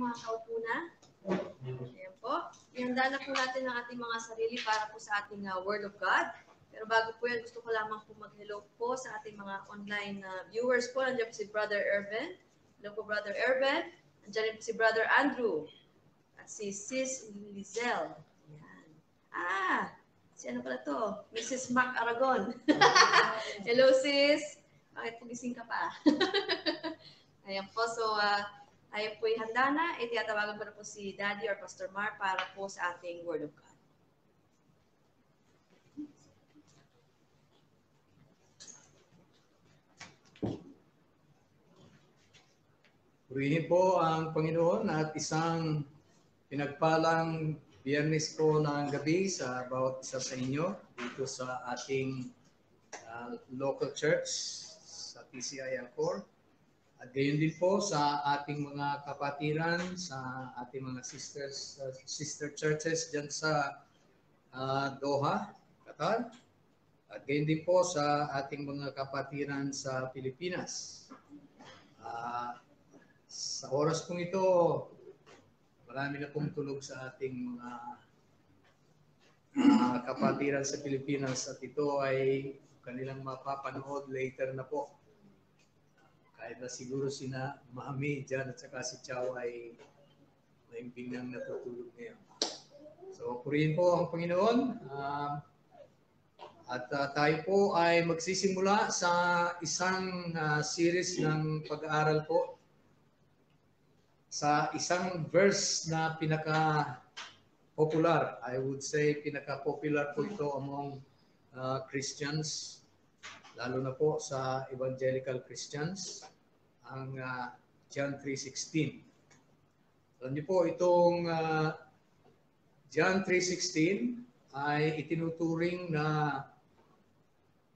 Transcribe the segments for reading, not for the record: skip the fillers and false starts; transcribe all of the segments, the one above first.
mga kaupo na. Ayan po. Ihanda na po natin ang ating mga sarili para po sa ating Word of God. Pero bago po yan, gusto ko lamang po mag-hello po sa ating mga online viewers po. Nandiyan po si Brother Erben. Hello po, Brother Erben. Nandiyan po si Brother Andrew. At si Sis Lizelle. Ayan. Si ano pala to? Mrs. Mac Aragon. Hello, sis. Bakit pugising ka pa? Ayan po. So, tayo po'y handa na. Itiyatawagan ko na po si Daddy or Pastor Mar para po sa ating Word of God. Purihin po ang Panginoon at isang pinagpalang Biyernes po ng gabi sa bawat isa sa inyo dito sa ating local church sa TCI Angkor. At gayon din po sa ating mga kapatiran, sa ating mga sister churches dyan sa Doha, Qatar. At gayon din po sa ating mga kapatiran sa Pilipinas. Sa oras pong ito, marami na pong tulog sa ating mga kapatiran sa Pilipinas at ito ay kanilang mapapanood later na po. Kahit na siguro sina Mami dyan at saka si Chow ay maimbing nang natutulog ngayon. So, purihin po ang Panginoon. At tayo po ay magsisimula sa isang series ng pag-aaral po sa isang verse na pinaka-popular. I would say pinaka-popular po ito among Christians, lalo na po sa evangelical Christians, ang John 3:16. Alam niyo po, itong John 3:16 ay itinuturing na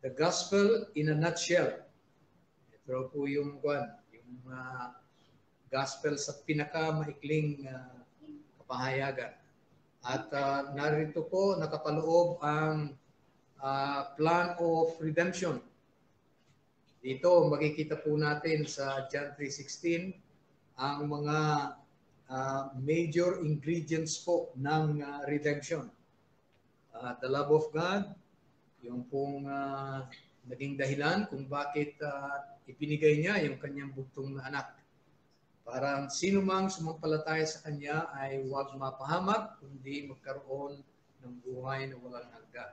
the gospel in a nutshell. Ito po yung gospel sa pinakamaikling kapahayagan. At narito po nakapaloob ang plan of redemption. Dito makikita po natin sa John 3:16 ang mga major ingredients po ng redemption. The love of God, yung pong naging dahilan kung bakit ipinigay niya yung kanyang bugtong na anak. Para sino mang sumampalataya sa Kanya ay huwag mapahamak, kundi magkaroon ng buhay na walang hanggan.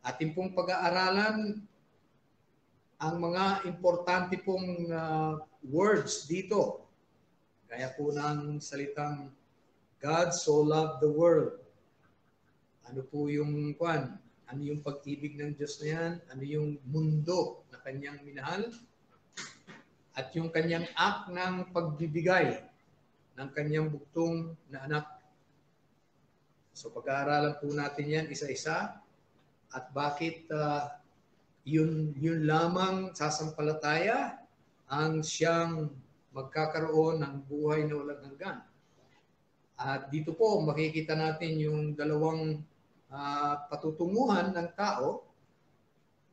Ating pong pag-aaralan ang mga importante pong words dito. Gaya po ng salitang God so loved the world. Ano po yung Ano yung pag-ibig ng Diyos na yan? Ano yung mundo na Kanyang minahal? At yung kanyang act ng pagbibigay ng kanyang bugtong na anak. So pag-aaralan po natin yan isa-isa at bakit yun lamang sasampalataya ang siyang magkakaroon ng buhay na walang hanggan. At dito po makikita natin yung dalawang patutunguhan ng tao,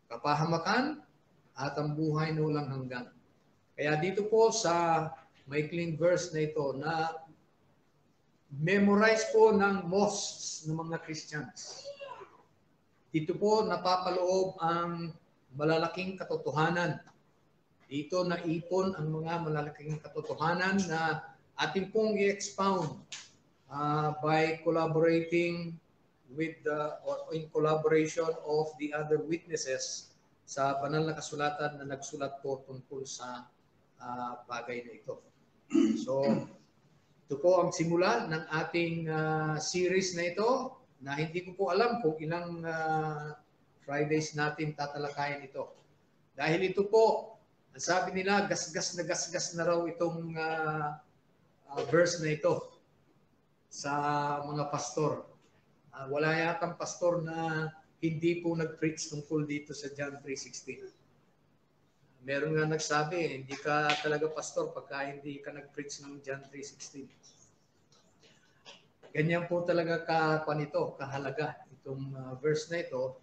kapahamakan at ang buhay na walang hanggan. Kaya dito po sa maikling verse na ito na memorize po ng most ng mga Christians. Dito po napapaloob ang malalaking katotohanan. Dito naipon ang mga malalaking katotohanan na ating pong i-expound by collaborating with or in collaboration of the other witnesses sa banal na kasulatan na nagsulat po tungkol sa bagay na ito. So, ito po ang simula ng ating series na ito na hindi ko po alam kung ilang Fridays natin tatalakayin ito. Dahil ito po, ang sabi nila, gasgas na raw itong verse na ito sa mga pastor. Wala yatang pastor na hindi po nag-preach tungkol dito sa John 3:16. Meron nga nagsabi, hindi ka talaga pastor pagka hindi ka nag-preach ng John 3:16. Ganyan po talaga kahalaga itong verse na ito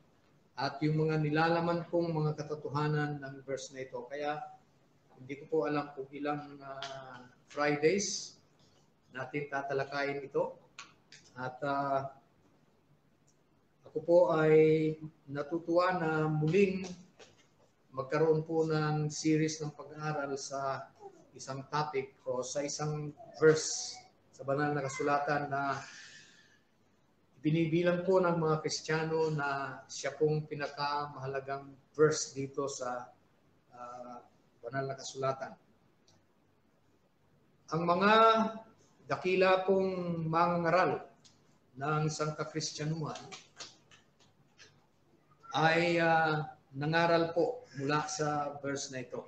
at yung mga nilalaman pong mga katotohanan ng verse na ito. Kaya hindi ko po alam kung ilang Fridays natin tatalakayin ito. At ako po ay natutuwa na muling magkaroon po ng series ng pag-aaral sa isang topic o sa isang verse sa banal na kasulatan na binibilang po ng mga Kristiyano na siya pong pinakamahalagang verse dito sa banal na kasulatan. Ang mga dakila pong mangangaral ng sangkakristyanuhan ay nangaral po mula sa verse na ito.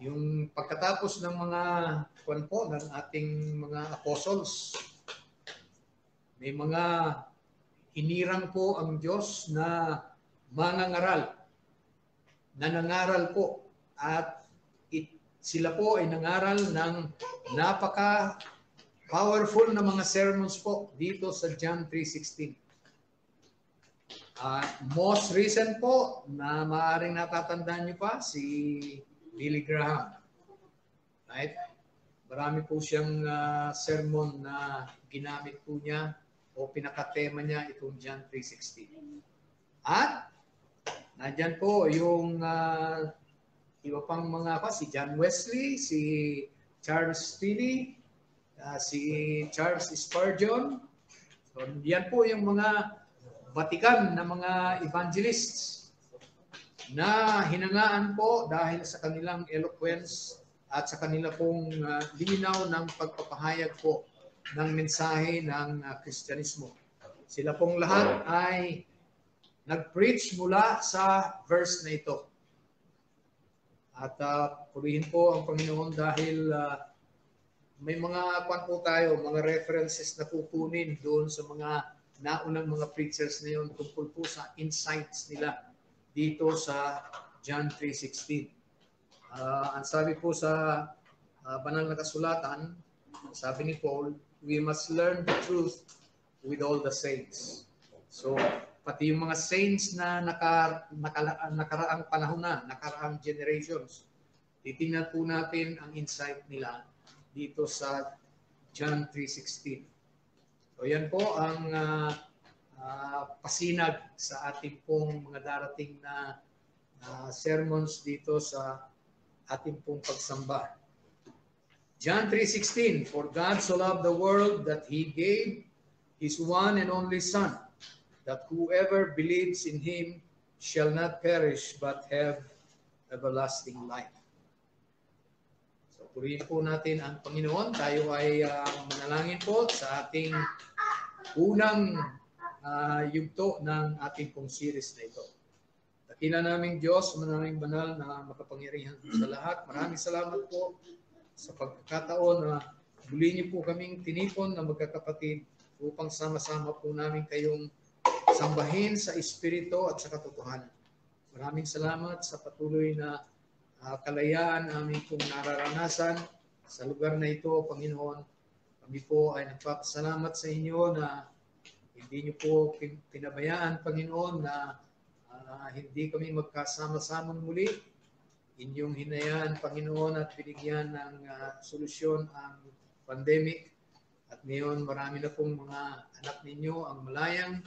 Yung pagkatapos ng mga ng ating mga apostles, may mga hinirang po ang Diyos na mangangaral, na nangaral po at sila po ay nangaral ng napaka-powerful na mga sermons po dito sa John 3:16. Most recent po na maaaring natatandaan niyo pa si Billy Graham. Right? Marami po siyang sermon na ginamit po niya o pinakatema niya itong John 3:16. At nandyan po yung iba pang mga si John Wesley, si Charles Finney, si Charles Spurgeon. So, yan po yung mga batikan na mga evangelists na hinangaan po dahil sa kanilang eloquence at sa kanila pong linaw ng pagpapahayag po ng mensahe ng Kristyanismo. Sila pong lahat ay nag-preach mula sa verse na ito. At purihin po ang Panginoon dahil may mga mga references na kukunin doon sa mga naunang mga preachers na yun tungkol po sa insights nila dito sa John 3:16. Ang sabi po sa banal na kasulatan, sabi ni Paul, we must learn the truth with all the saints. So, pati yung mga saints na nakaraang panahon na, nakaraang generations, titingnan po natin ang insight nila dito sa John 3:16. So, yan po ang pasinag sa ating pong mga darating na sermons dito sa ating pong pagsamba. John 3:16, for God so loved the world that He gave His one and only Son, that whoever believes in Him shall not perish but have everlasting life. So, purihin po natin ang Panginoon. Tayo ay manalangin po sa ating unang yugto ng ating pong series na ito. Dakila naming Diyos, manaming banal na makapangyarihan sa lahat. Maraming salamat po sa pagkakataon na muli niyo po kaming tinipon na magkakapatid upang sama-sama po namin kayong sambahin sa Espiritu at sa katotohanan. Maraming salamat sa patuloy na kalayaan namin pong nararanasan sa lugar na ito, Panginoon. Kami po ay nagpapasalamat sa inyo na hindi niyo po pinabayaan, Panginoon, na hindi kami magkasama-samang muli. Inyong hinayaan, Panginoon, at binigyan ng solusyon ang pandemic. At ngayon, marami na pong mga anak ninyo ang malayang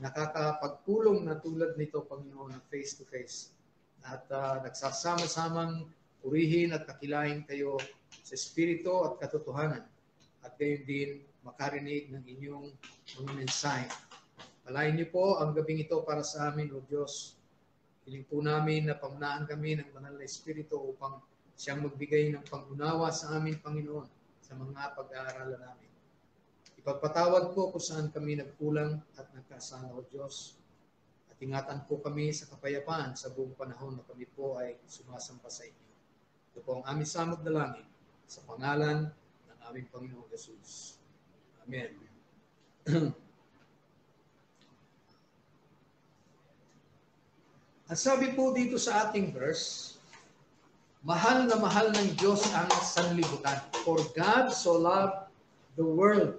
nakakapagpulong na tulad nito, Panginoon, face-to-face. At nagsasama-samang purihin at kakilain kayo sa Espiritu at katotohanan. At gayon din makarinig ng inyong mga mensahe. Palain niyo po ang gabing ito para sa amin, O Diyos. Hiling po namin na pamunahan kami ng banal na Espiritu upang siyang magbigay ng pangunawa sa amin, Panginoon, sa mga pag-aaralan namin. Ipagpatawad po kung saan kami nagkulang at nagkasala, O Diyos. At ingatan po kami sa kapayapaan sa buong panahon na kami po ay sumasampa sa inyo. Ito po ang aming samot dalangin sa pangalan ng aming Panginoong Jesus. Amen. Ang sabi po dito sa ating verse, mahal na mahal ng Diyos ang sanlibutan. For God so loved the world.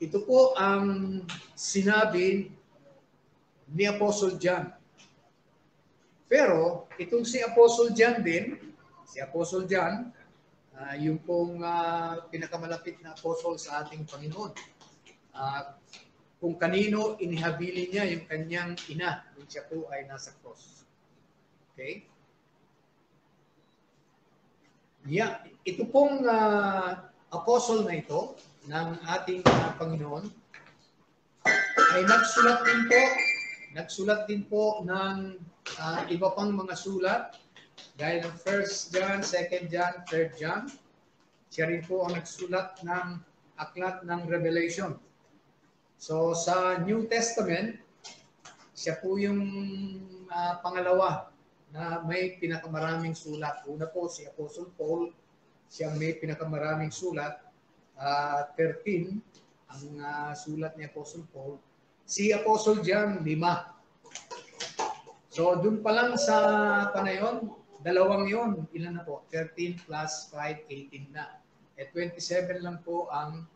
Ito po ang sinabi ni Apostle John. Pero itong si Apostle John din, Yung pong pinakamalapit na apostle sa ating Panginoon. Kung kanino inihabili niya yung kanyang ina nung siya po ay nasa cross. Okay? Yeah, ito pong apostle na ito ng ating Panginoon ay nagsulat din po ng iba pang mga sulat gaya ng 1 John, 2 John, 3 John. Siya rin po ang nagsulat ng aklat ng Revelation. So sa New Testament, siya po yung pangalawa na may pinakamaraming sulat. Una po si Apostle Paul, siya may pinakamaraming sulat. 13 ang sulat ni Apostle Paul. Si Apostle John, 5. So dun pa lang sa panayon, dalawang yon, ilan na po? 13 plus 5, 18 na. 27 lang po ang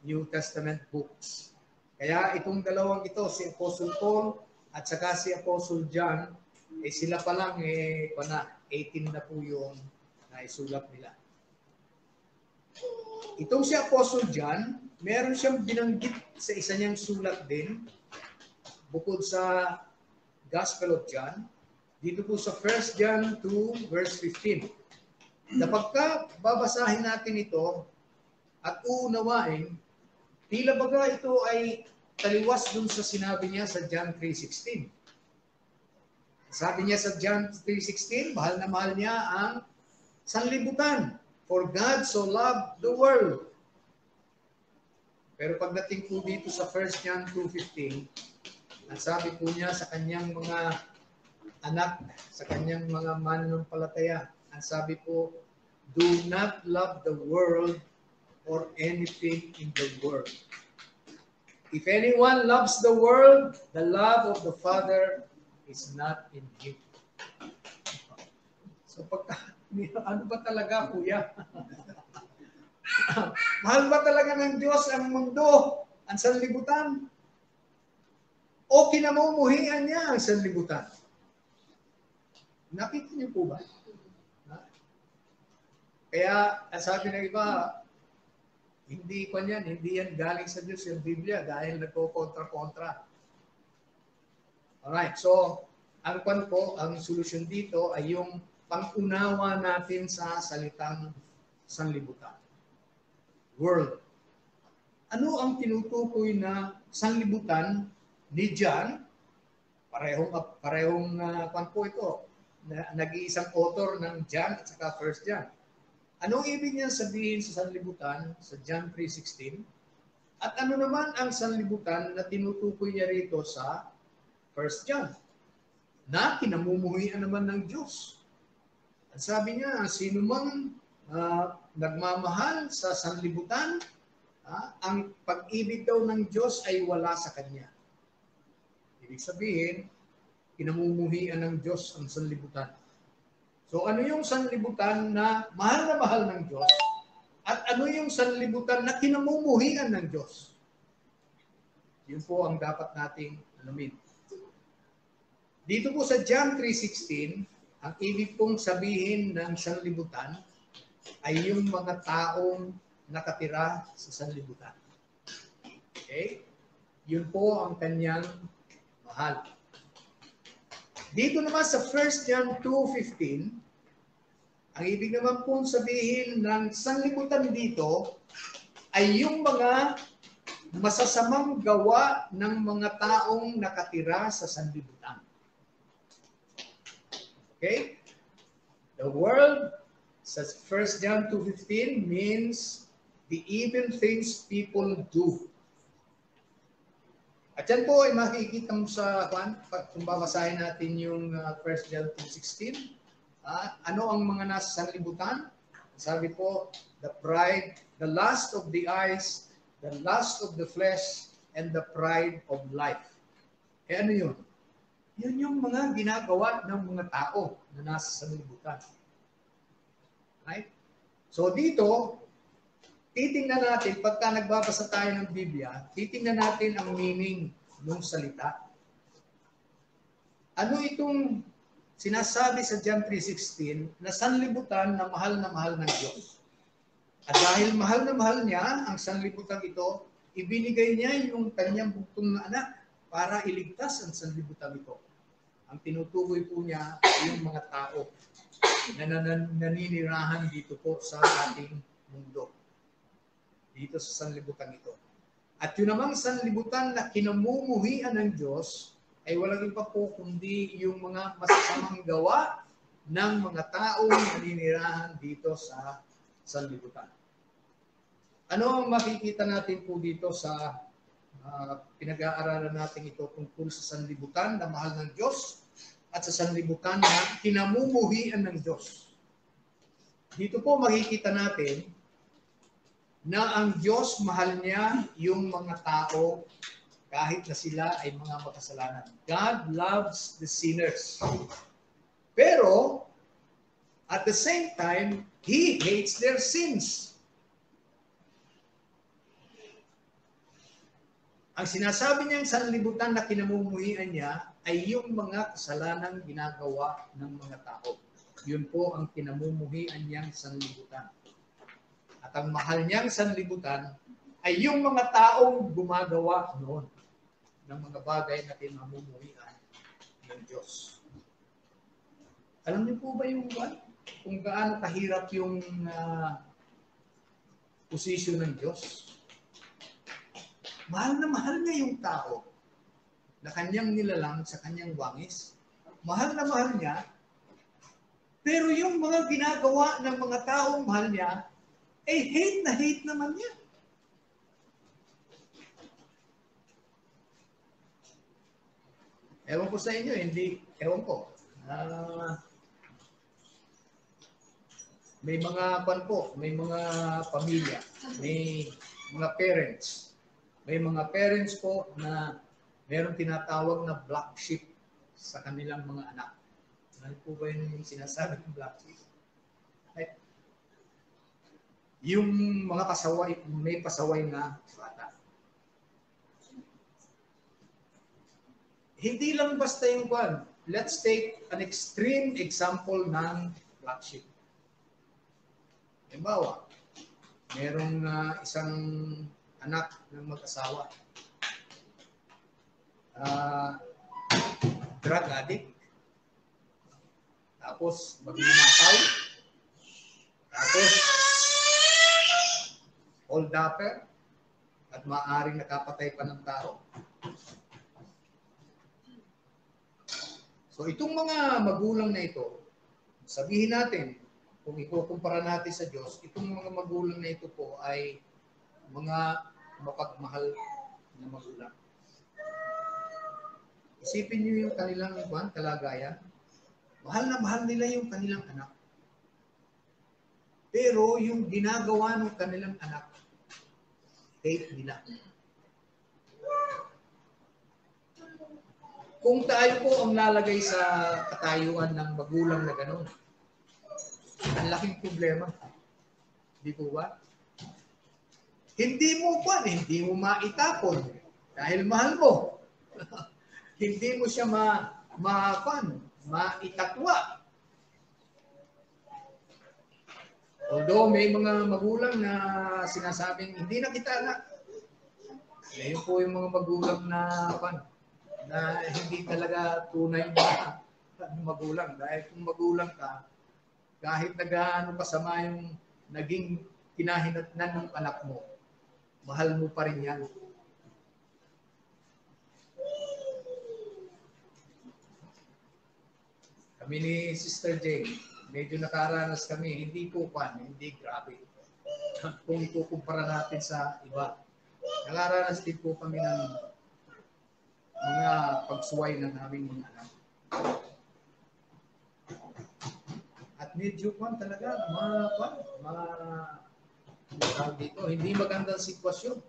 New Testament books. Kaya itong dalawang ito, si Apostle Paul at saka si Apostle John, sila pa lang 18 na po yung naisulat nila. Itong si Apostle John, meron siyang binanggit sa isa niyang sulat din, bukod sa Gospel of John, dito po sa 1 John 2 verse 15. Kapag babasahin natin ito at uunawain, tila baga ito ay taliwas dun sa sinabi niya sa John 3:16. Sabi niya sa John 3:16, mahal na mahal niya ang sanlibutan. For God so loved the world. Pero pagdating po dito sa 1 John 2:15, ang sabi po niya sa kanyang mga anak, sa kanyang mga mananampalataya, ang sabi po, do not love the world or anything in the world. If anyone loves the world, the love of the Father is not in him. So ano ba talaga, kuya? Mahal ba talaga ng Diyos ang mundo, ang sanlibutan? O kinamumuhian niya ang sanlibutan? Nakita niyo po ba? Kaya, sabi ng iba, hindi yan galing sa Diyos yung Biblia dahil nagko-kontra-kontra. Alright, so, ang solusyon dito ay yung pang-unawa natin sa salitang sanlibutan. World. Ano ang tinutukoy na sanlibutan ni John? Parehong po ito. Nag-iisang author ng John at saka 1 John. Anong ibig niya sabihin sa sanlibutan sa John 3:16? At ano naman ang sanlibutan na tinutukoy niya rito sa 1 John? Na kinamumuhian naman ng Diyos. At sabi niya, sino man nagmamahal sa sanlibutan, ang pag-ibig daw ng Diyos ay wala sa kanya. Ibig sabihin, kinamumuhian ng Diyos ang sanlibutan. So ano yung sanlibutan na mahal ng Diyos? At ano yung sanlibutan na kinamumuhian ng Diyos? Yun po ang dapat nating alamin. Dito po sa John 3:16, ang ibig pong sabihin ng sanlibutan ay yung mga taong nakatira sa sanlibutan. Okay? Yun po ang kanyang mahal. Dito naman sa 1 John 2:15, ang ibig naman pong sabihin ng sanlibutan dito ay yung mga masasamang gawa ng mga taong nakatira sa sanlibutan. Okay? The world, sa 1 John 2:15, means the evil things people do. At yan po ay makikita mo sa kung babasahin natin yung 1 John 2:16. Ano ang mga nasa sanlibutan? Sabi po, the pride, the lust of the eyes, the lust of the flesh, and the pride of life. Eh ano yun? Yun yung mga ginagawa ng mga tao na nasa sanlibutan. Right? So dito, titingnan natin, pagka nagbabasa tayo ng Biblia, titingnan natin ang meaning ng salita. Ano itong sinasabi sa John 3:16 na sanlibutan na mahal ng Diyos. At dahil mahal na mahal niya ang sanlibutan ito, ibinigay niya yung kanyang bugtong na anak para iligtas ang sanlibutan ito. Ang tinutukoy po niya yung mga tao na naninirahan dito po sa ating mundo. Dito sa sanlibutan ito. At yun namang sanlibutan na kinamumuhian ng Diyos ay walang iba po kundi yung mga masasamang gawa ng mga taong naninirahan dito sa sanlibutan. Ano ang makikita natin po dito sa pinag-aaralan natin ito tungkol sa sanlibutan na mahal ng Diyos at sa sanlibutan na kinamumuhian ng Diyos? Dito po makikita natin na ang Diyos mahal niya yung mga tao kahit na sila ay mga makasalanan. God loves the sinners. Pero, at the same time, He hates their sins. Ang sinasabi niyang sanlibutan na kinamumuhian niya ay yung mga kasalanang ginagawa ng mga tao. Yun po ang kinamumuhian niyang sanlibutan. At ang mahal niyang sanlibutan ay yung mga taong gumagawa noon ng mga bagay na kinamumuhian ng Diyos. Alam niyo po ba yung kung gaano kahirap yung posisyon ng Diyos? Mahal niya yung tao na kanyang nilalang sa kanyang wangis. Mahal na mahal niya. Pero yung mga ginagawa ng mga taong mahal niya, eh hate na hate naman niya. Ewan ko sa inyo, hindi, ewan ko. May mga may mga pamilya, may mga parents. May mga parents po na meron tinatawag na black sheep sa kanilang mga anak. Ano po ba yung sinasabi ng black sheep? Yung mga pasaway, may pasaway na bata. Hindi lang basta yung kwan. Let's take an extreme example ng black sheep. Halimbawa, merong isang anak ng mag-asawa. Drug addict. Tapos, magnanakaw. Tapos, hold-upper. At maaaring nakapatay pa ng tao. So, itong mga magulang na ito, sabihin natin, kung ikukumpara natin sa Diyos, itong mga magulang na ito po ay mga mapagmahal na magulang. Isipin niyo yung kanilang kalagayan. Mahal na mahal nila yung kanilang anak. Pero yung ginagawa ng kanilang anak, hate nila. Kung tayo po ang lalagay sa katayuan ng magulang na gano'n, ang laking problema. Di po ba? Hindi mo maitapon dahil mahal mo. Hindi mo siya maitatwa. Although may mga magulang na sinasabing hindi na kita anak. Ngayon po yung mga magulang na hindi talaga tunay na magulang. Dahil kung magulang ka, kahit nagaano kasama yung naging kinahinatnan ng anak mo, mahal mo pa rin yan. Kami ni Sister Jane, medyo nakaranas kami, hindi grabe. Kung ikukumpara natin sa iba, nakaranas din po kami ng mga pagsuway ng aming mga anak. At medyo talaga, dito, hindi magandang sitwasyon.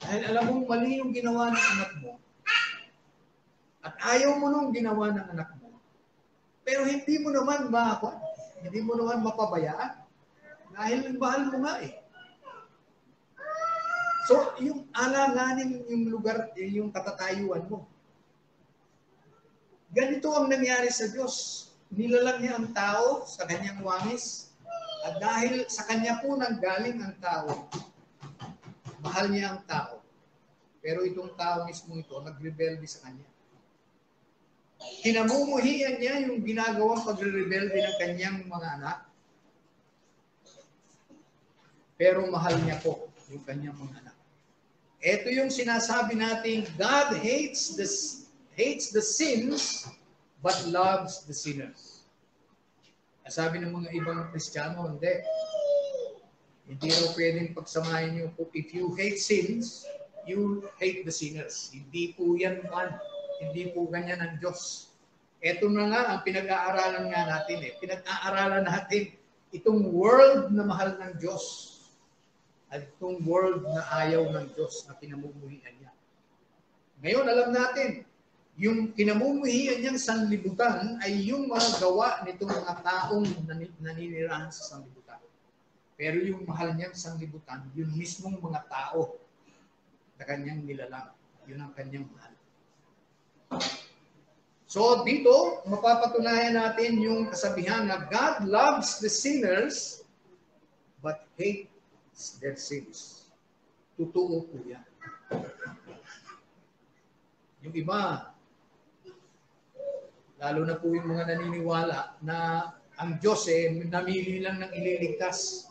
Dahil alam mo, mali yung ginawa ng anak mo. At ayaw mo nung ginawa ng anak mo. Pero hindi mo naman mapabayaan. Dahil mahal mo nga eh. So, yung alanganin yung lugar, yung katatayuan mo. Ganito ang nangyari sa Diyos. Nilalang niya ang tao sa kanyang wangis. At dahil sa kanya po nanggaling ang tao, mahal niya ang tao. Pero itong tao mismo ito, nagrebelde sa kanya. Kinamumuhian niya yung ginagawang pagre-rebelde ng kanyang mga anak. Pero mahal niya po yung kanyang mga anak. Ito yung sinasabi natin, God hates the sins but loves the sinners. Sabi ng mga ibang Kristiyano, hindi. Hindi raw pwedeng pagsamahin nyo. If you hate sins, you hate the sinners. Hindi po yan man. Hindi po ganyan ang Diyos. Ito na nga ang pinag-aaralan nga natin. Pinag-aaralan natin itong world na mahal ng Diyos at itong world na ayaw ng Diyos na pinamumuhian niya. Ngayon, alam natin, yung pinamumuhian niyang sanlibutan ay yung mga gawa nitong mga taong naninirahan sa sanlibutan. Pero yung mahal niyang sanlibutan, yung mismong mga tao na kanyang nilalang. Yun ang kanyang mahal. So dito, mapapatunayan natin yung kasabihan na God loves the sinners but hates their sins. Totoo po yan. Yung iba, lalo na po yung mga naniniwala na ang Diyos namili lang ng ililigtas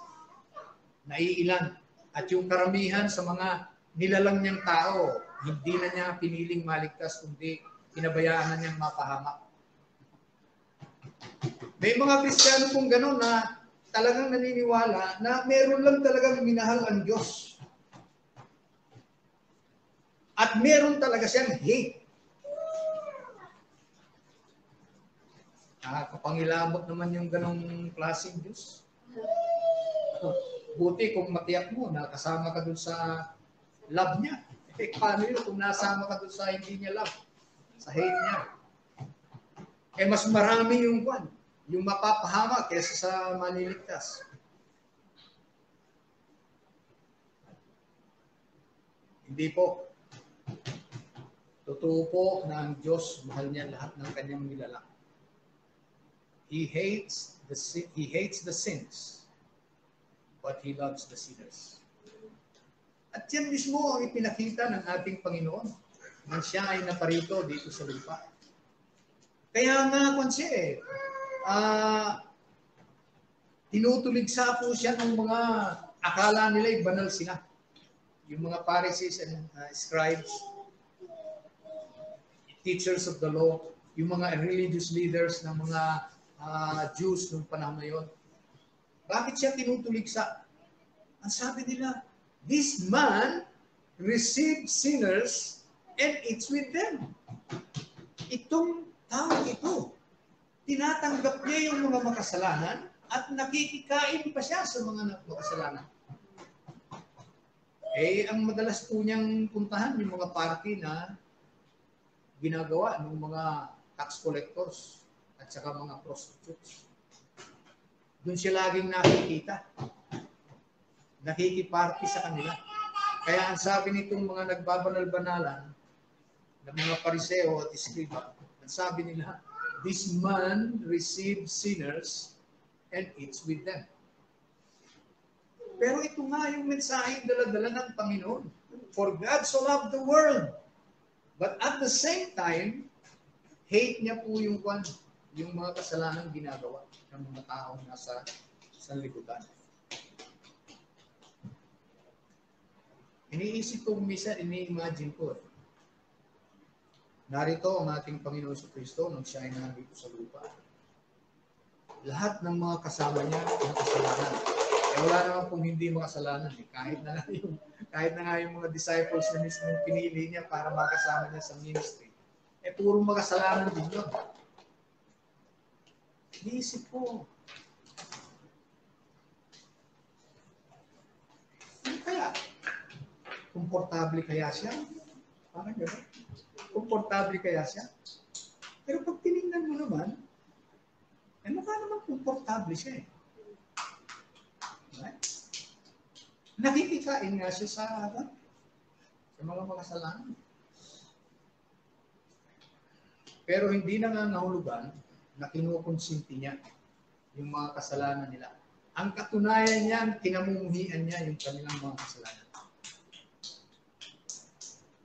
na iilan. At yung karamihan sa mga nilalang niyang tao, hindi na niya piniling maligtas, kundi pinabayaan na niyang mapahamak. May mga Kristiyano pong gano'n na talagang naniniwala na meron lang talagang minahal ang Diyos. At meron talaga siyang hate. Kapangilabot naman yung ganong klaseng Diyos. Buti kung matiyak mo na kasama ka dun sa love niya. Paano yun kung nasama ka dun sa hindi niya love? Sa hate niya. Mas marami yung mapapahama kaysa sa maliligtas. Hindi po. Totoo po na ang Diyos mahal niya lahat ng kanyang nilalang. He hates the sins, but He loves the sinners. At yan mismo ang ipinakita ng ating Panginoon nang siya ay naparito dito sa lupa. Kaya nga tinutuligsa po siya ng mga akala nila'y banal sila. Yung mga Pharisees and scribes, teachers of the law, yung mga religious leaders ng mga Jews noong panahon na yun. Bakit siya tinutuligsa? Ang sabi nila, this man received sinners and eats with them. Itong tao ito, tinatanggap niya yung mga makasalanan at nakikikain pa siya sa mga makasalanan. Ang madalas po niyang puntahan yung mga party na ginagawa ng mga tax collectors at saka mga prostitutes. Doon siya laging nakikita. Nakikiparty sa kanila. Kaya ang sabi nitong mga nagbabanal-banalan ng mga Pariseo at Iskriba, ang sabi nila, this man receives sinners and eats with them. Pero ito nga yung mensaheng dala-dala ng Panginoon. For God so loved the world. But at the same time, hate niya po yung mga kasalanan ginagawa ng mga taong nasa sanlibutan. Iniisip ko minsan, ini-imagine ko. Narito ang ating Panginoon sa Kristo nang siya ay nandito sa lupa. Lahat ng mga kasama niya ang kasalanan. Wala naman kung hindi makasalanan. Kahit na nga yung mga disciples na mismo pinili niya para makasama niya sa ministry. Puro makasalanan din yun. Iniisip ko. Kaya, komportable kaya siya? Parang gano'n. Komportable kaya siya? Pero pag tinignan mo naman, mukha naman komportable siya . Right? Nakikikain nga siya sa mga makasalanan. pero hindi nangangahulugan na kinukonsinti niya yung mga kasalanan nila. Ang katunayan niyan, kinamumuhian niya yung kanilang mga kasalanan.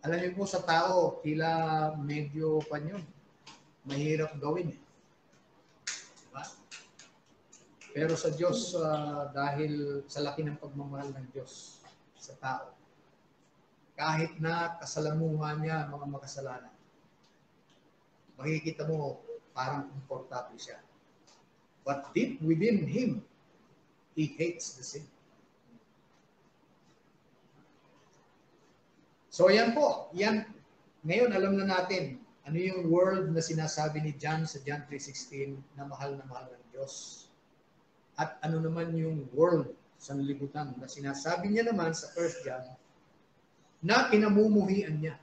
Alam niyo po sa tao, tila medyo pa yun, mahirap gawin. Diba? Pero sa Diyos, dahil sa laki ng pagmamahal ng Diyos sa tao, kahit na kasalamuhan niya mga makasalanan, makikita mo parang komportable siya. But deep within him, he hates the sin. So yan po, yan. Ngayon alam na natin ano yung word na sinasabi ni John sa John 3:16 na mahal ng Diyos. At ano naman yung world sa libutan na sinasabi niya naman sa 1 John na kinamumuhian niya.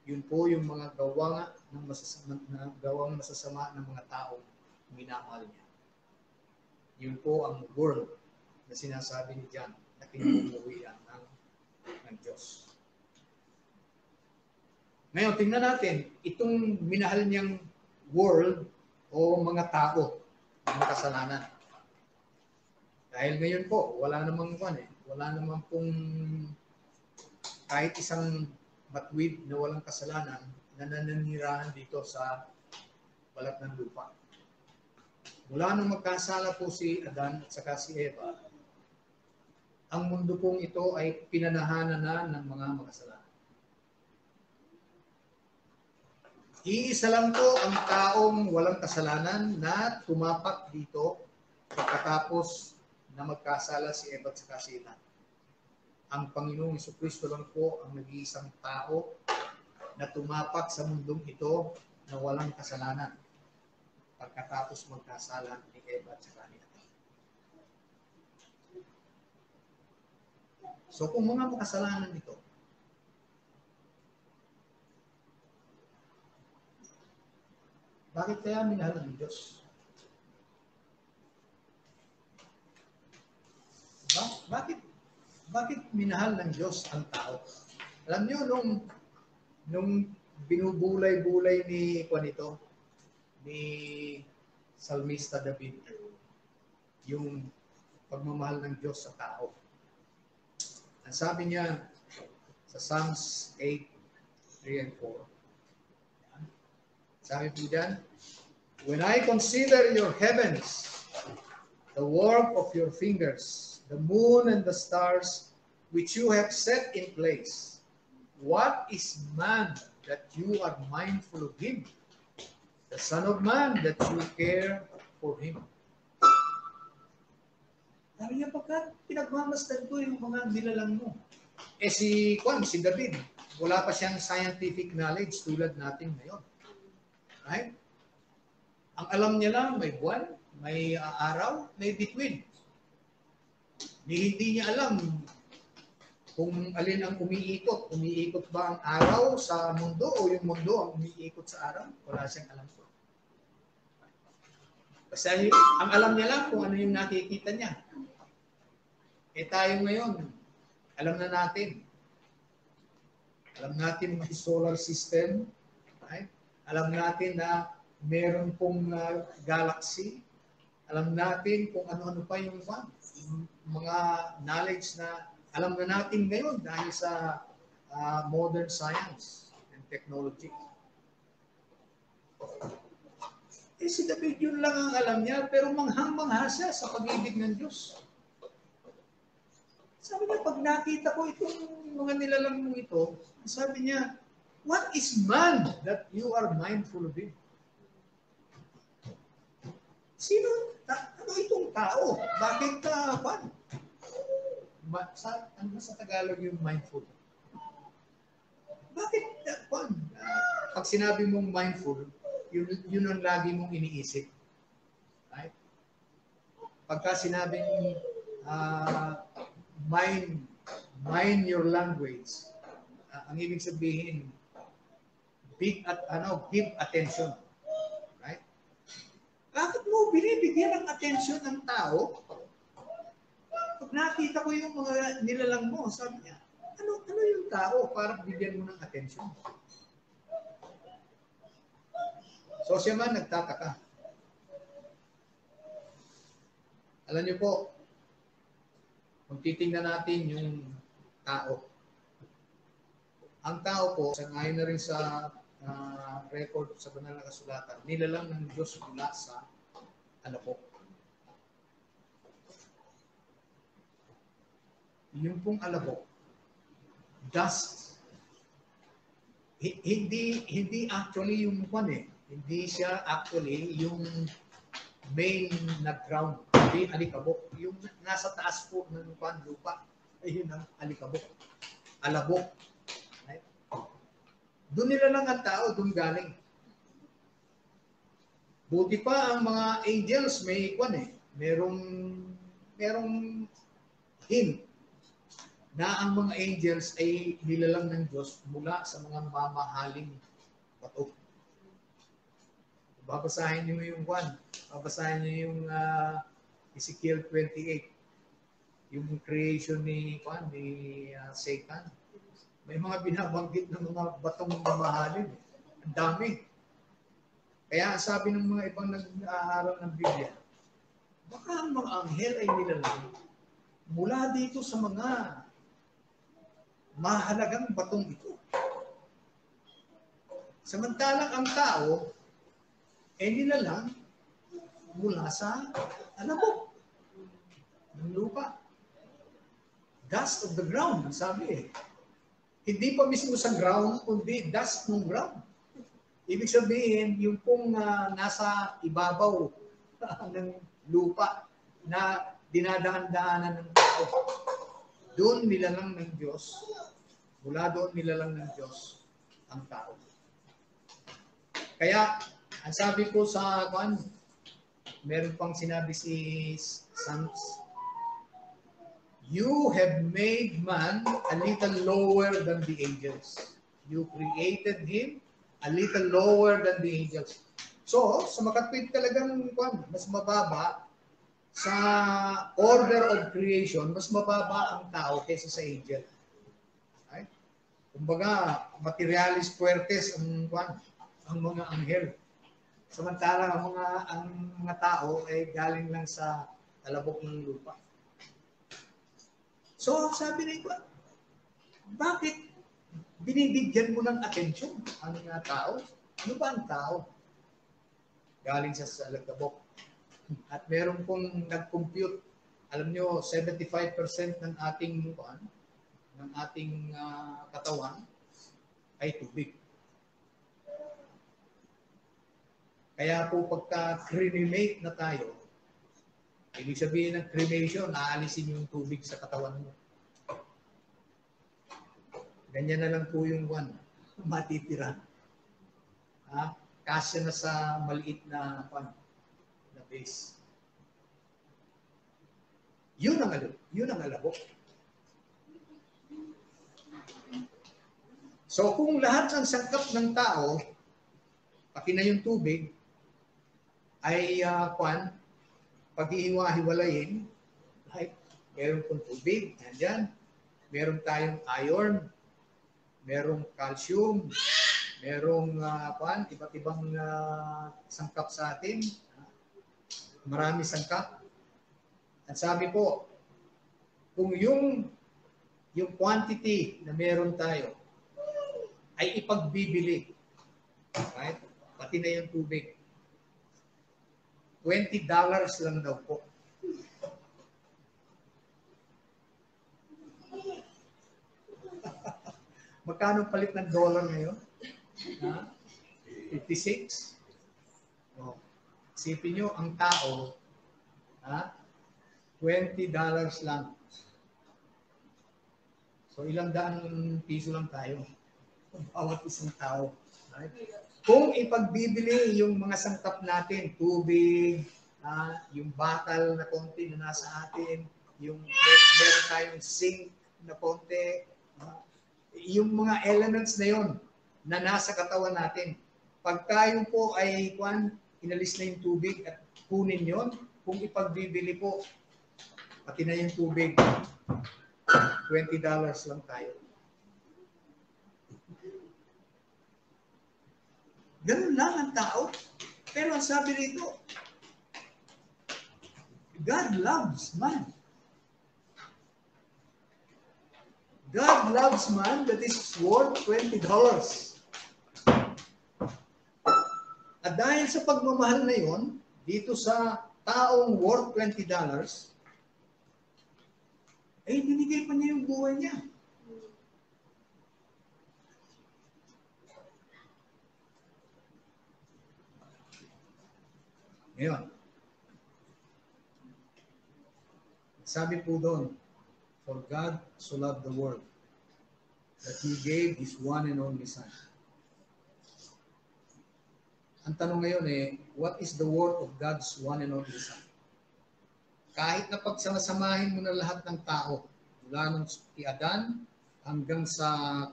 Yun po yung mga gawang masasama ng mga tao minamahal niya. Yun po ang word na sinasabi ni John na kinamumuhian ng Diyos. Ngayon, tingnan natin, itong minahal niyang world o mga tao, mga kasalanan. Dahil ngayon po, wala namang pong kahit isang matwid na walang kasalanan na nananirahan dito sa balat ng lupa. Mula nung magkasala po si Adan at saka si Eva, ang mundo pong ito ay pinanahanan na ng mga makasalanan. Iisa lang po ang taong walang kasalanan na tumapak dito pagkatapos na magkasala si Eva at saka si Adan. Ang Panginoong Jesucristo lang po ang nag-iisang tao na tumapak sa mundong ito na walang kasalanan pagkatapos magkasala ni Eva at saka ni Adan. So kung mga makasalanan ito, bakit kaya minahal ng Diyos? Bakit minahal ng Diyos ang tao? Alam niyo, nung binubulay-bulay ni Salmista David, yung pagmamahal ng Diyos sa tao. Ang sabi niya sa Psalms 8, 3 and 4, sabi po dyan, when I consider your heavens, the work of your fingers, the moon and the stars which you have set in place, what is man that you are mindful of him? The Son of Man that you care for him. Sabi niya, pagka pinagmamasdan ko yung mga nilalang mo. Si David, wala pa siyang scientific knowledge tulad natin ngayon. Right? Ang alam niya lang, may buwan, may araw, may bituin. Hindi niya alam kung alin ang umiikot. Umiikot ba ang araw sa mundo o yung mundo ang umiikot sa araw? Wala siyang alam po. Kasi ang alam niya lang kung ano yung nakikita niya. Tayo ngayon, alam na natin. Alam natin may solar system. Right? Alam natin na meron pong galaxy. Alam natin kung ano-ano pa yung mga knowledge na alam na natin ngayon dahil sa modern science and technology. Si David yun lang ang alam niya, pero manghang-mangha siya sa pag-ibig ng Diyos. Sabi niya, pag nakita ko itong mga nilalang mo ito, sabi niya, what is man that you are mindful of him? Ano itong tao? Bakit ano sa Tagalog yung mindful? Bakit pag sinabi mong mindful, yun ang lagi mong iniisip. Right? Pagka sinabing mind your language, ang ibig sabihin, give attention. Right? Bakit mo binibigyan ng attention ng tao? Pag nakita ko yung mga nilalang mo, sabi niya, ano yung tao para bigyan mo ng attention? So siya man nagtataka. Alam niyo po, kung titingnan natin yung tao, ang tao po, sangayon na rin sa record sa banal na kasulatan, nilalang ng Diyos mula sa alapok. Yung pong alapok, dust, hindi actually yung hindi siya actually yung main na ground, hindi alikabok. Yung nasa taas po ng lupa, ayun ang alikabok, alabok. Right? Doon nila lang ang tao, doon galing. Buti pa ang mga angels may merong hint na ang mga angels ay nilalang ng Diyos mula sa mga mamahaling bato. Babasahin niyo yung babasahin niyo yung Ezekiel 28, yung creation ni Satan. May mga binabanggit ng mga batong mamahalin. Ang dami. Kaya sabi ng mga ibang nag-aaral ng Biblia, baka ang mga anghel ay nilalang mula dito sa mga mahalagang batong ito. Samantalang ang tao ay nilalang mula sa alabok ng lupa. Dust of the ground, sabi Hindi pa mismo sa ground, kundi dust ng ground. Ibig sabihin, yung pong nasa ibabaw ng lupa na dinadaan-daanan ng tao. Doon nilalang ng Diyos, mula doon nilalang ng Diyos ang tao. Kaya, ang sabi ko sa meron pang sinabi si Psalms, you have made man a little lower than the angels. You created him a little lower than the angels. So, sa makatwid talagang mas mababa sa order of creation, mas mababa ang tao kaysa sa angel. Right? Kumbaga, materialis fuertes ang mga anghel. Samantala ang mga tao ay galing lang sa alabok ng lupa. So, sabi na ito, bakit binibigyan mo ng atensyon ang mga tao? Ano ba ang tao? Galing sa alabok. At meron pong nag-compute, alam nyo, 75% ng ating katawan ay tubig. Kaya po pagka-cremate na tayo, ibig sabihin ng cremation, aalisin yung tubig sa katawan mo. Ganyan na lang po yung matitira. Kasya na sa maliit na base. Yun ang alabok. So kung lahat ng sangkap ng tao, pati na yung tubig, ay paghihiwa-hiwalayin, right? Meron pong tubig, nandyan. Meron tayong iron, merong calcium, merong iba't ibang sangkap sa atin. Marami sangkap. At sabi po, kung yung quantity na meron tayo ay ipagbibili, right? Pati na yung tubig, $20 lang daw po. Magkano palit ng dollar ngayon? 56? Oh. Isipin nyo, ang tao, $20 lang. So, ilang daang piso lang tayo. Bawat isang tao. Right? Kung ipagbibili yung mga sangkap natin, tubig, yung bakal na konti na nasa atin, yung meron tayong zinc na konti, yung mga elements na yon na nasa katawan natin. Pag tayo po ay inalis na yung tubig at kunin yon, kung ipagbibili po, pati na yung tubig, $20 lang tayo. Ganun lang ang tao. Pero ang sabi rito, God loves man. God loves man that is worth $20. At dahil sa pagmamahal na yon, dito sa taong worth $20, eh, binigay pa niya yung buhay niya. Ngayon, sabi po doon, for God so loved the world that He gave His one and only Son. Ang tanong ngayon what is the worth of God's one and only Son? Kahit na pagsamasamahin mo na lahat ng tao, mula nung kay Adan hanggang sa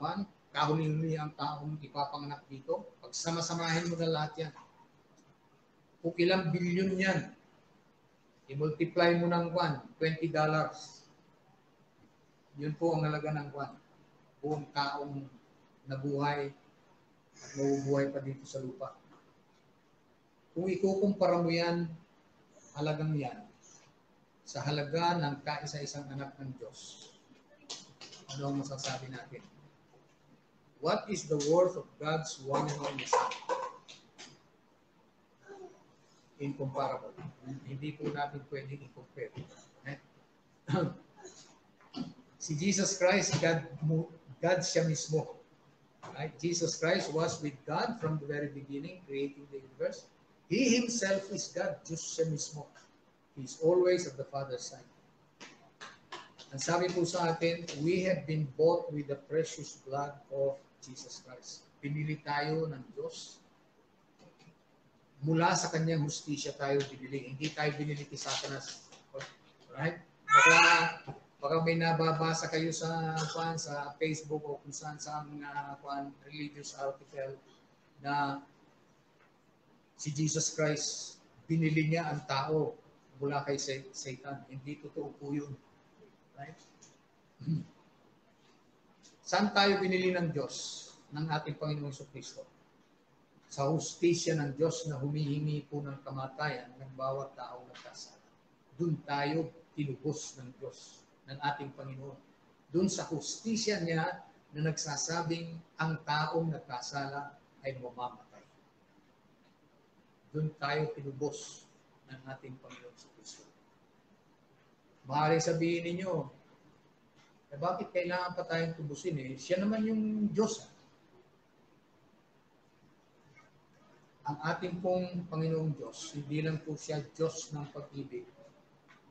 kahuli-huli ang taong ipapanganak dito, pagsamasamahin mo na lahat yan. Kung ilang bilyon yan, i-multiply mo ng $20. Yun po ang halaga ng buong taong nabuhay at mabubuhay pa dito sa lupa. Kung ikukumpara mo yan, halagang yan, sa halaga ng kaisa-isang anak ng Diyos, ano ang masasabi natin? What is the worth of God's one and only Son? Incomparable. Hindi po natin pwedeng i-compare. Si Jesus Christ, God siya mismo. Right? Jesus Christ was with God from the very beginning, creating the universe. He himself is God, Diyos siya mismo. He is always at the Father's side. Ang sabi po sa atin, we have been bought with the precious blood of Jesus Christ. Pinili tayo ng Diyos. Mula sa kanyang hustisya tayo binili. Hindi tayo binili kay Satanas. Right? Baka may nababasa kayo sa Facebook o kung saan religious article na si Jesus Christ, binili niya ang tao mula kay Satan. Hindi totoo po yun. Right? Saan tayo binili ng Diyos, ng ating Panginoong Jesucristo? Sa hustisya ng Diyos na humihingi po ng kamatayan ng bawat taong nagkasala. Doon tayo tinubos ng Diyos, ng ating Panginoon. Doon sa hustisya niya na nagsasabing ang taong nagkasala ay mamamatay. Doon tayo tinubos ng ating Panginoon sa Kristo. Maaari sabihin ninyo, bakit kailangan pa tayong tubusin Siya naman yung Diyos. Ang ating pong Panginoong Diyos, hindi lang po siya Diyos ng pag-ibig.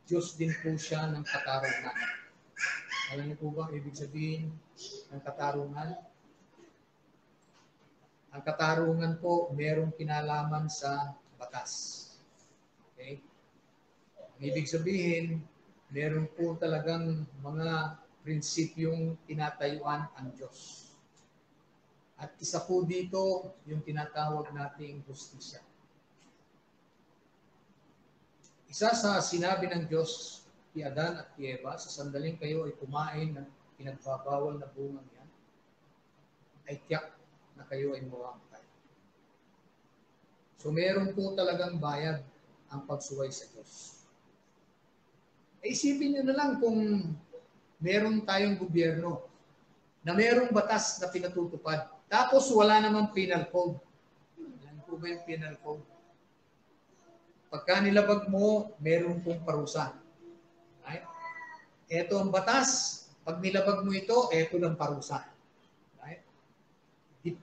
Diyos din po siya ng katarungan. Alam niyo po ba ibig sabihin ng katarungan? Ang katarungan po, merong kinalaman sa batas. Okay? Ang ibig sabihin, meron po talagang mga prinsipyong tinatayuan ang Diyos. At isa po dito yung tinatawag nating justisya. Isa sa sinabi ng Diyos kay Adan at kay Eva, sa sandaling kayo ay kumain ng pinagbabawal na bungang yan, ay tiyak na kayo ay mamamatay. So meron po talagang bayad ang pagsuway sa Diyos. Isipin nyo na lang kung meron tayong gobyerno na merong batas na pinatutupad, tapos wala namang penal code. Yan po ba yung penal code? Pagka nilabag mo, meron pong parusa. Right? Ito ang batas. Pag nilabag mo ito, ito lang parusa. Right?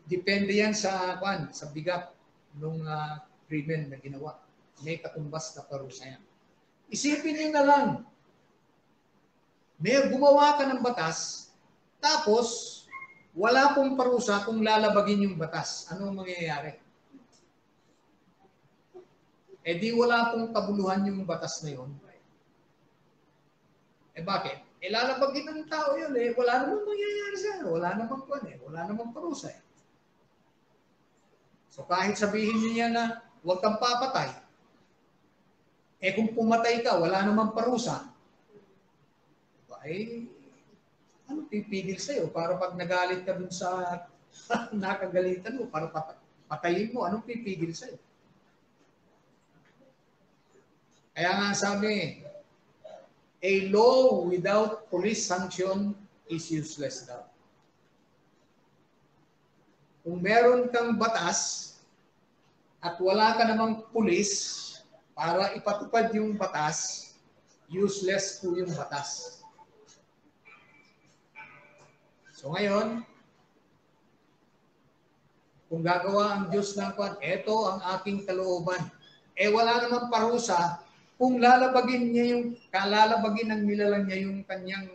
Depende yan sa bigat ng krimen na ginawa. May katumbas na parusa yan. Isipin nyo na lang, may gumawa ka ng batas, tapos wala pong parusa kung lalabagin yung batas. Anong mangyayari? Di wala pong kabuluhan yung batas na yun. Bakit? Lalabagin ng tao yun wala namang mangyayari siya. Wala namang wala namang parusa So kahit sabihin niya na huwag kang papatay, kung pumatay ka, wala namang parusa, ano pipigil sa'yo? Para pag nagalit ka dun sa nakagalitan mo, para patayin mo, anong pipigil sa'yo? Kaya nga sabi, a law without police sanction is useless daw. Kung meron kang batas at wala ka namang pulis para ipatupad yung batas, useless po yung batas. So ngayon, kung gagawa ang Diyos ng kwan, eto ang aking kalooban. Wala namang parusa kung lalabagin ng nilalang niya yung kanyang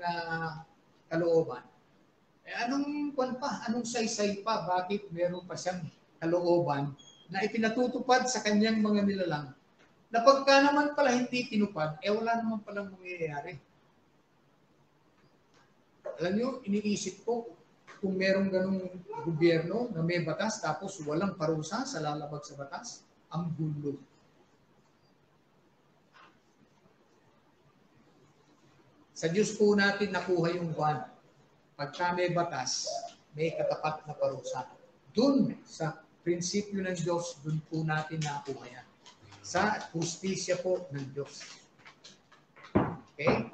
kalooban. Anong kwan pa? Anong saysay pa? Bakit meron pa siyang kalooban na ipinatutupad sa kanyang mga nilalang? Na pagka naman pala hindi tinupad, wala naman palang mangyayari. Alam nyo, iniisip ko, kung merong ganung gobyerno na may batas tapos walang parusa sa lalabag sa batas, ang gulo. Sa Diyos po natin nakuha yung kwan. Pagka may batas, may katapat na parusa. Doon sa prinsipyo ng Diyos, doon po natin nakuha yan. Sa justisya po ng Diyos. Okay?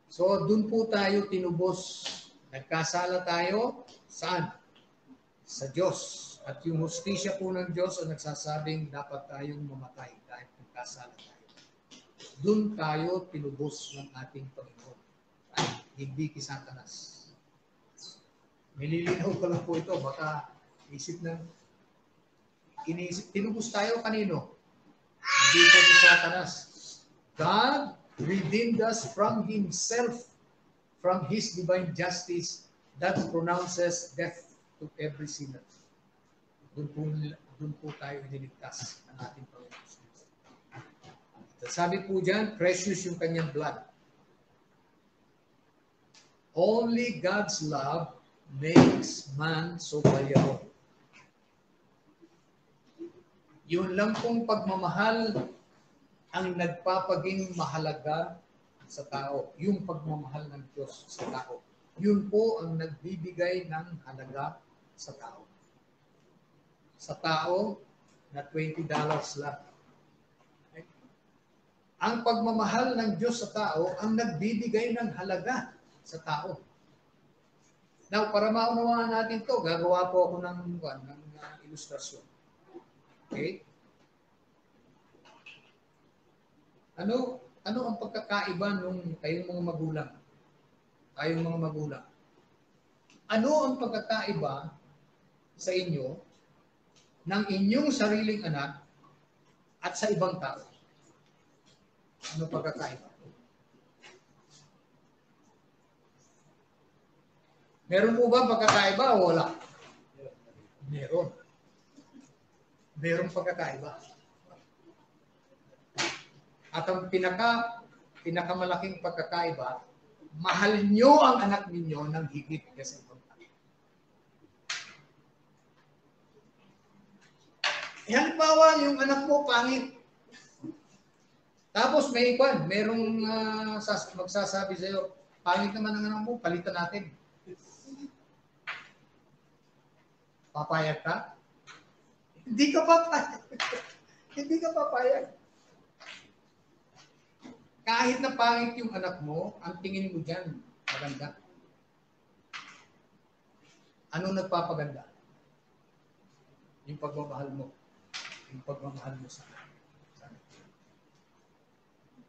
So, doon po tayo tinubos. Nagkasala tayo, saan? Sa Diyos. At yung justisya po ng Diyos ang nagsasabing dapat tayong mamatay dahil nagkasala tayo. Doon tayo tinubos ng ating Panginoon. Ay, hindi kay Satanas. Nililinaw ko lang po ito. Baka tinubos tayo kanino? Hindi po kay Satanas. God redeemed us from Himself, from His divine justice that pronounces death to every sinner. Doon po tayo iniligtas ng ating Panginoon. Sabi po dyan, precious yung kanyang blood. Only God's love makes man so valuable. Yun lang pong pagmamahal ang nagpapaging mahalaga sa tao. Yung pagmamahal ng Diyos sa tao. Yun po ang nagbibigay ng halaga sa tao. Sa tao na $20 lang. Ang pagmamahal ng Diyos sa tao ang nagbibigay ng halaga sa tao. Now, para maunawaan natin to, gagawa po ako ng ilustrasyon. Okay? Ano ang pagkakaiba nung kayong mga magulang? Kayong mga magulang. Ano ang pagkakaiba sa inyo ng inyong sariling anak at sa ibang tao? Ano pagkakaiba? Meron po ba pagkakaiba o wala? Meron. Meron pagkakaiba. At ang pinakamalaking pagkakaiba, mahal nyo ang anak ninyo ng higit kasi ibang tao. Halimbawa, yung anak mo pangit. Tapos merong magsasabi sa'yo, pangit naman ang anak mo, palitan natin. Papayag ka? Hindi ka papayag. Hindi ka papayag. Kahit na pangit yung anak mo, ang tingin mo dyan, maganda. Ano nagpapaganda? Yung pagmamahal mo. Yung pagmamahal mo sa akin.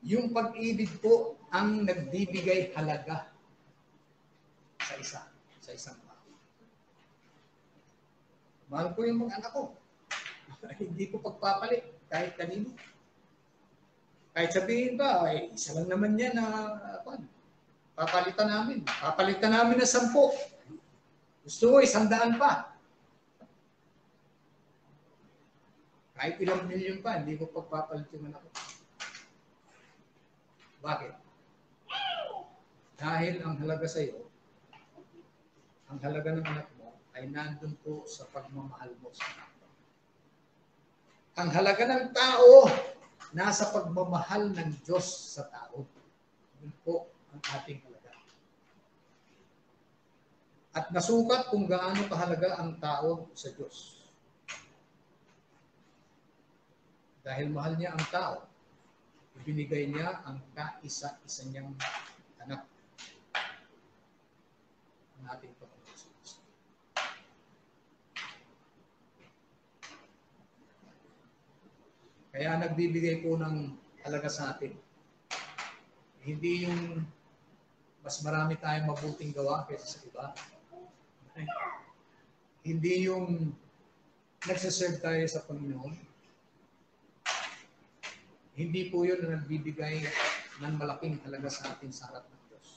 Yung pag-ibig po ang nagbibigay halaga sa isang tao. Mahal ko yung mga anak ko. Hindi ko pagpapalit kahit kanino. Kahit sabihin ba, isa lang naman yan na papalitan namin. Papalitan namin na 10. Gusto ko 100 pa. Kahit ilang milyon pa, hindi ko pagpapalit yung anak ko. Bakit? Dahil ang halaga sa iyo, ang halaga ng anak mo ay nandun po sa pagmamahal mo sa tao. Ang halaga ng tao nasa pagmamahal ng Diyos sa tao. Yun po ang ating halaga. At nasukat kung gaano kahalaga ang tao sa Diyos. Dahil mahal niya ang tao, ibinigay niya ang kaisa-isa niyang anak, ang ating Panginoon Hesus Kristo. Kaya nagbibigay po ng halaga sa atin. Hindi yung mas marami tayong mabuting gawa kaysa sa iba. Hindi yung nagsaserve tayo sa Panginoon. Hindi po yun na nagbibigay ng malaking halaga sa atin sa harap ng Diyos.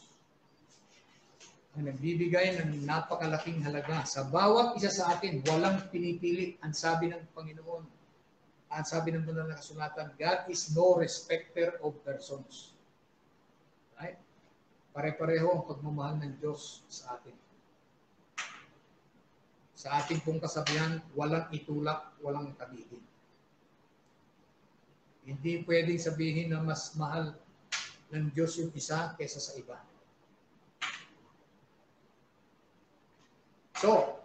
Ang nagbibigay ng napakalaking halaga sa bawat isa sa atin, walang pinipilit. Ang sabi ng Panginoon, ang sabi ng banal na kasulatan, God is no respecter of persons. Right? Pare-pareho ang pagmamahal ng Diyos sa atin. Sa ating pong kasabihan, walang itulak, walang tabigin. Hindi pwedeng sabihin na mas mahal ng Diyos yung isa kaysa sa iba. So,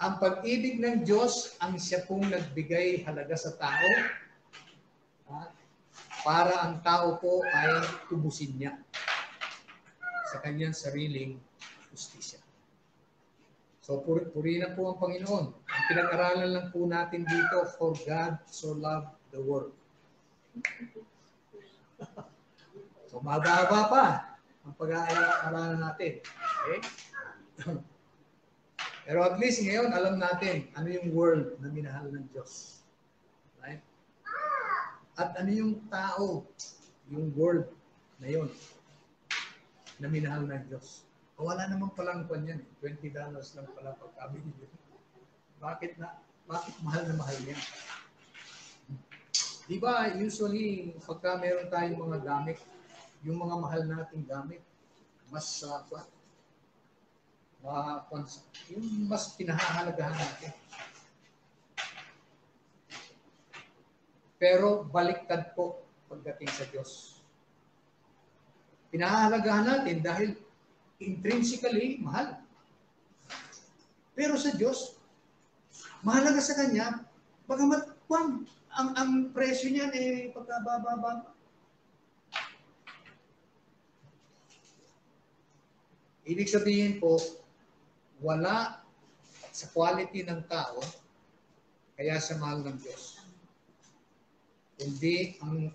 ang pag-ibig ng Diyos ang siya pong nagbigay halaga sa tao para ang tao po ay tubusin niya sa kanyang sariling justisya. So, purihin po ang Panginoon. Ang pinag-aralan lang po natin dito, for God so loved the world. So, mahaba pa ang pag-aaralan natin. Okay? Pero at least ngayon, alam natin ano yung world na minahal ng Diyos. Right? At ano yung tao, yung world na yun, na minahal ng Diyos. Wala naman palang kwan yan. $20 lang pala pagkabili niyo. Bakit mahal na mahal yan? Di ba, usually, pagka meron tayong mga gamit, yung mga mahal nating gamit, mas yung mas pinahahalagahan natin. Pero baliktad po pagdating sa Diyos. Pinahahalagahan natin dahil intrinsically mahal. Pero sa Diyos, mahalaga sa Kanya, bagamat ang presyo niyan eh pagkababa. Ibig sabihin po, wala sa quality ng tao, kaya sa mahal ng Diyos. Kundi ang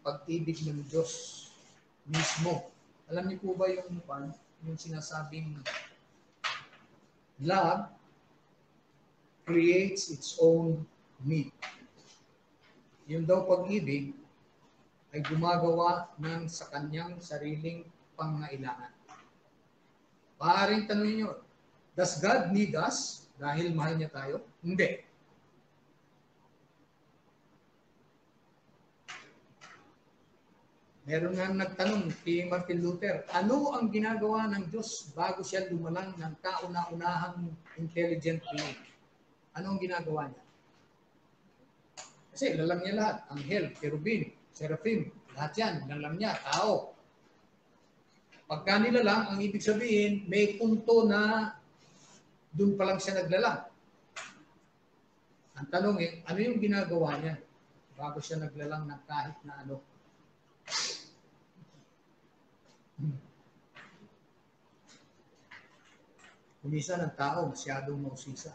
pag-ibig ng Diyos mismo. Alam niyo po ba yung sinasabing love creates its own need. Yung daw pag-ibig ay gumagawa ng sa kanyang sariling pangangailangan. Maaaring tanongin nyo, does God need us dahil mahal niya tayo? Hindi. Meron nga nagtanong kay Martin Luther, ano ang ginagawa ng Diyos bago siya lumalang ng kauna-unahang intelligent being? Ano ang ginagawa niya? Kasi lalang niya lahat. Anghel, cherubim, seraphim, lahat yan. Lalang niya, tao. Pagka nilalang, ang ibig sabihin, may punto na doon pa lang siya naglalang. Ang tanong ano yung ginagawa niya bago siya naglalang ng kahit na ano? Kumisa ng tao, masyadong mausisa.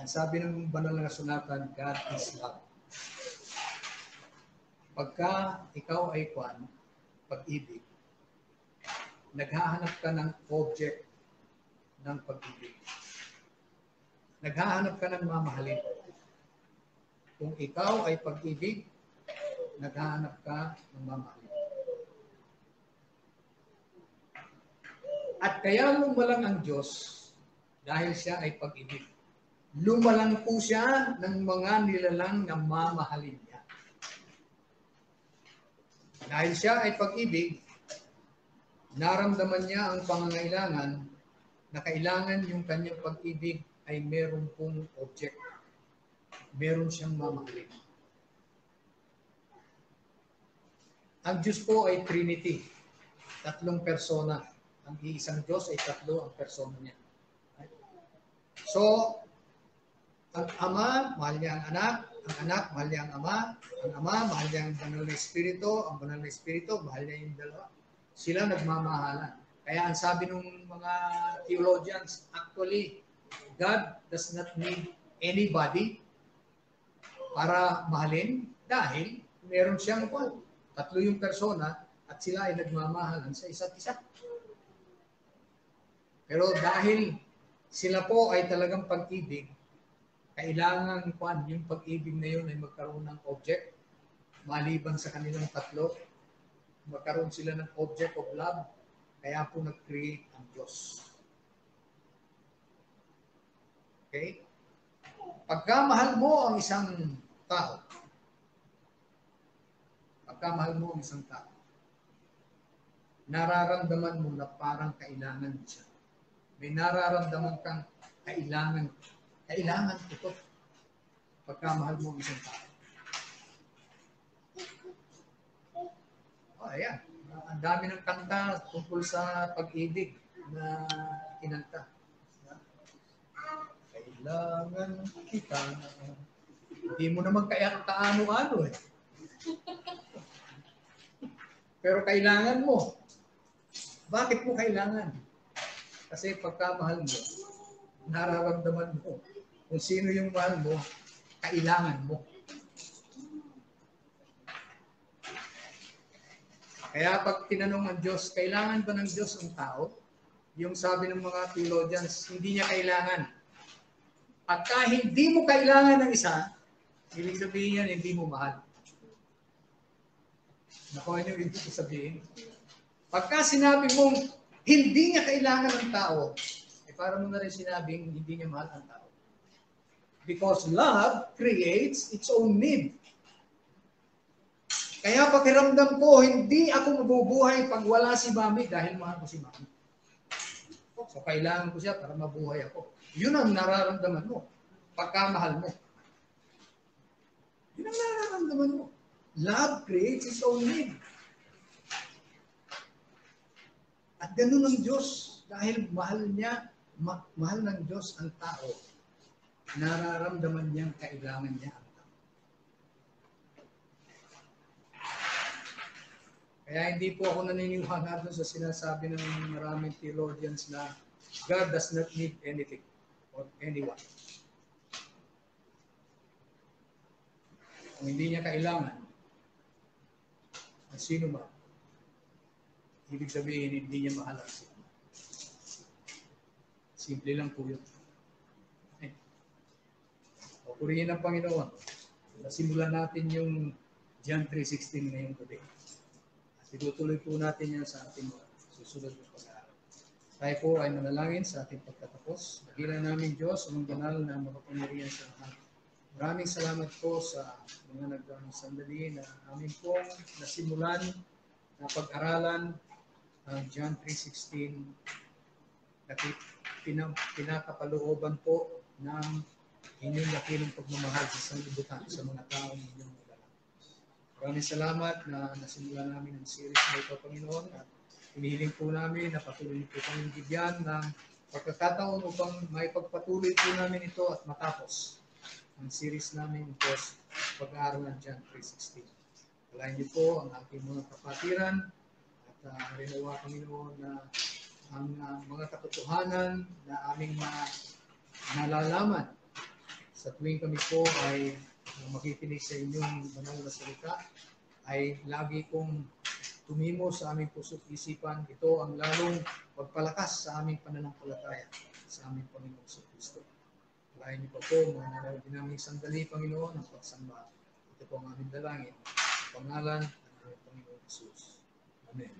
Ang sabi ng banal na kasulatan, God is love. Pagka ikaw ay pag-ibig, naghahanap ka ng object ng pag-ibig. Naghahanap ka ng mamahalin. Kung ikaw ay pag-ibig, naghahanap ka ng mamahalin. At kaya lumalang ang Diyos dahil siya ay pag-ibig. Lumalang po siya ng mga nilalang na mamahalin niya. Dahil siya ay pag-ibig, naramdaman niya ang pangangailangan na kailangan yung kanyang pag-ibig ay meron pong object. Meron siyang mamahalin. Ang Diyos po ay Trinity. 3 persona. ang iisang Diyos ay tatlo ang persona niya. So, ang Ama, mahal niya ang anak, mahal niya ang Ama, mahal niya ang banal na Espiritu, ang banal na Espiritu, mahal niya yung dalawa. Sila nagmamahalan. Kaya ang sabi ng mga theologians, actually, God does not need anybody para mahalin dahil meron siyang tatlo yung persona at sila ay nagmamahalan sa isa't isa. Pero dahil sila po ay talagang pag-ibig, kailangan yung pag-ibig na yun ay magkaroon ng object maliban sa kanilang tatlo. Magkaroon sila ng object of love. Kaya po nag-create ang Diyos. Okay? Pagkamahal mo ang isang tao, nararamdaman mo na parang kailangan siya. May nararamdaman kang kailangan ito. Pagkamahal mo ang isang tao. Ayan. Ang dami ng kanta tungkol sa pag-ibig na kinanta. Kailangan kita. Hindi mo naman kaya kaano-ano eh. Pero kailangan mo. Bakit mo kailangan? Kasi pagkamahal mo, nararamdaman mo kung sino yung mahal mo, kailangan mo. Kaya pag tinanong ang Diyos, kailangan ba ng Diyos ang tao? Yung sabi ng mga theologians, hindi niya kailangan. Pagka hindi mo kailangan ng isa, ibig sabihin yan, hindi mo mahal. Nakuha niyo ibig sabihin? Pagka sinabi mong hindi niya kailangan ng tao, para mo na rin sinabing hindi niya mahal ang tao. Because love creates its own need. Kaya pakiramdam ko, hindi ako mabubuhay pag wala si Mami dahil mahal ko si Mami. So, kailangan ko siya para mabuhay ako. Yun ang nararamdaman mo. Pagkamahal mo. Yun ang nararamdaman mo. Love creates its own need. At ganun ang Diyos. Dahil mahal ng Diyos ang tao, nararamdaman niyang kailangan niya. Kaya hindi po ako naniniwala doon sa sinasabi ng maraming theologians na God does not need anything or anyone. Kung hindi niya kailangan, ang sino man, ibig sabihin hindi niya mahal ang sino. Simple lang po yun. O purihin ang Panginoon. Nasimulan natin yung John 3:16 ngayong gabi. Itutuloy po natin yan sa ating susunod na pag-aaral. Tayo po ay manalangin sa ating pagtatapos. Dakilan namin Diyos, ang banal na makapangyarihan sa lahat. Maraming salamat po sa mga nagdaang sandali na amin pong nasimulan na pag-aralan ang John 3:16 na pinakapalooban po ng inyong dakilang pagmamahal sa sanlibutan sa mga taong inyong. Maraming salamat na nasimulan namin ang series na ito, Panginoon, at hinihiling po namin na patuloy po kami bigyan ng pagkakataon upang may pagpatuloy po namin ito at matapos ang series namin ito sa pag-aaral ng John 3:16. Palayan niyo po ang ating mga kapatiran at rinawa, Panginoon, na ang mga katotohanan na aming nalalaman sa tuwing kami po ay makikinig sa inyong banal na salita, ay lagi kong tumimo sa aming puso't isipan. Ito ang lalong pagpalakas sa aming pananampalataya sa aming Panginoon sa Kristo. Palayan niyo po po mga nanonood naming sandali, Panginoon, ang pagsamba. Ito po ang aming dalangin. Pangalan ng aming Panginoon Jesus. Amen.